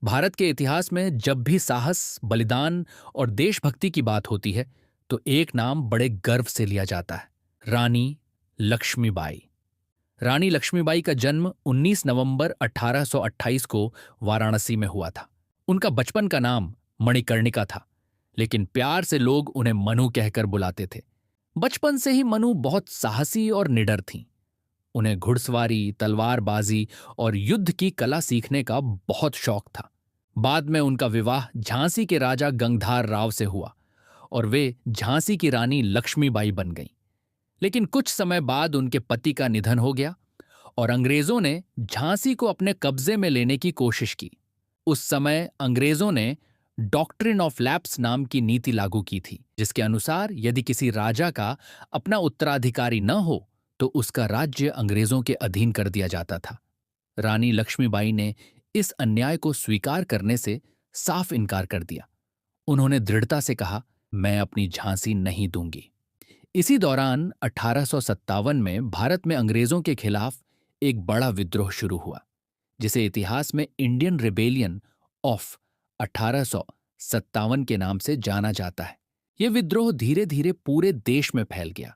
भारत के इतिहास में जब भी साहस, बलिदान और देशभक्ति की बात होती है, तो एक नाम बड़े गर्व से लिया जाता है, रानी लक्ष्मीबाई। रानी लक्ष्मीबाई का जन्म 19 नवंबर 1828 को वाराणसी में हुआ था। उनका बचपन का नाम मणिकर्णिका था, लेकिन प्यार से लोग उन्हें मनु कहकर बुलाते थे। बचपन से ही मनु बहुत साहसी और निडर थीं। उन्हें घुड़सवारी, तलवारबाजी और युद्ध की कला सीखने का बहुत शौक था। बाद में उनका विवाह झांसी के राजा गंगधार राव से हुआ और वे झांसी की रानी लक्ष्मीबाई बन गईं। लेकिन कुछ समय बाद उनके पति का निधन हो गया और अंग्रेजों ने झांसी को अपने कब्जे में लेने की कोशिश की। उस समय अंग्रेजों ने डॉक्ट्रिन ऑफ लैप्स नाम की नीति लागू की थी, जिसके अनुसार यदि किसी राजा का अपना उत्तराधिकारी न हो तो उसका राज्य अंग्रेजों के अधीन कर दिया जाता था। रानी लक्ष्मीबाई ने इस अन्याय को स्वीकार करने से साफ इनकार कर दिया। उन्होंने दृढ़ता से कहा, मैं अपनी झांसी नहीं दूंगी। इसी दौरान 1857 में भारत में अंग्रेजों के खिलाफ एक बड़ा विद्रोह शुरू हुआ, जिसे इतिहास में इंडियन रिबेलियन ऑफ 1857 के नाम से जाना जाता है। यह विद्रोह धीरे धीरे पूरे देश में फैल गया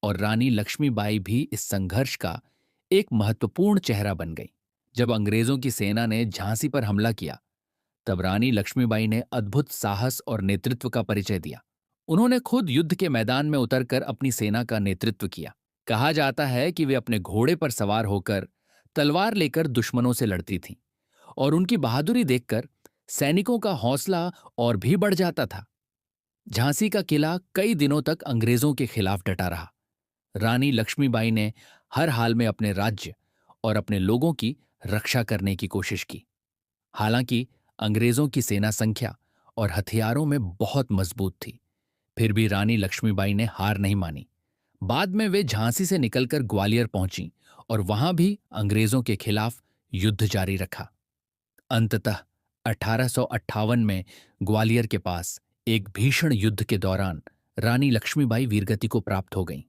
और रानी लक्ष्मीबाई भी इस संघर्ष का एक महत्वपूर्ण चेहरा बन गई। जब अंग्रेजों की सेना ने झांसी पर हमला किया, तब रानी लक्ष्मीबाई ने अद्भुत साहस और नेतृत्व का परिचय दिया। उन्होंने खुद युद्ध के मैदान में उतरकर अपनी सेना का नेतृत्व किया। कहा जाता है कि वे अपने घोड़े पर सवार होकर तलवार लेकर दुश्मनों से लड़ती थीं और उनकी बहादुरी देखकर सैनिकों का हौसला और भी बढ़ जाता था। झांसी का किला कई दिनों तक अंग्रेजों के खिलाफ डटा रहा। रानी लक्ष्मीबाई ने हर हाल में अपने राज्य और अपने लोगों की रक्षा करने की कोशिश की। हालांकि अंग्रेजों की सेना संख्या और हथियारों में बहुत मजबूत थी, फिर भी रानी लक्ष्मीबाई ने हार नहीं मानी। बाद में वे झांसी से निकलकर ग्वालियर पहुंची और वहां भी अंग्रेजों के खिलाफ युद्ध जारी रखा। अंततः 1858 में ग्वालियर के पास एक भीषण युद्ध के दौरान रानी लक्ष्मीबाई वीरगति को प्राप्त हो गईं,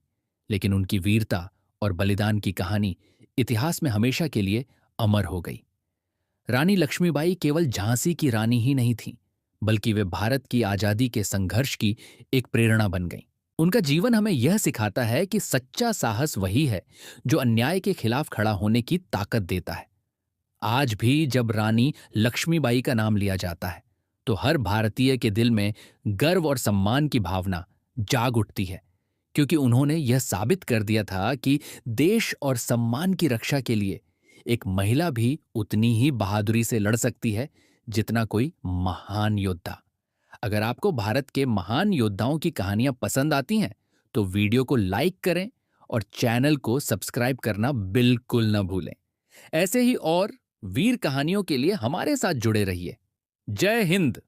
लेकिन उनकी वीरता और बलिदान की कहानी इतिहास में हमेशा के लिए अमर हो गई। रानी लक्ष्मीबाई केवल झांसी की रानी ही नहीं थीं, बल्कि वे भारत की आजादी के संघर्ष की एक प्रेरणा बन गईं। उनका जीवन हमें यह सिखाता है कि सच्चा साहस वही है जो अन्याय के खिलाफ खड़ा होने की ताकत देता है। आज भी जब रानी लक्ष्मीबाई का नाम लिया जाता है, तो हर भारतीय के दिल में गर्व और सम्मान की भावना जाग उठती है, क्योंकि उन्होंने यह साबित कर दिया था कि देश और सम्मान की रक्षा के लिए एक महिला भी उतनी ही बहादुरी से लड़ सकती है जितना कोई महान योद्धा। अगर आपको भारत के महान योद्धाओं की कहानियां पसंद आती हैं, तो वीडियो को लाइक करें और चैनल को सब्सक्राइब करना बिल्कुल न भूलें। ऐसे ही और वीर कहानियों के लिए हमारे साथ जुड़े रहिए। जय हिंद।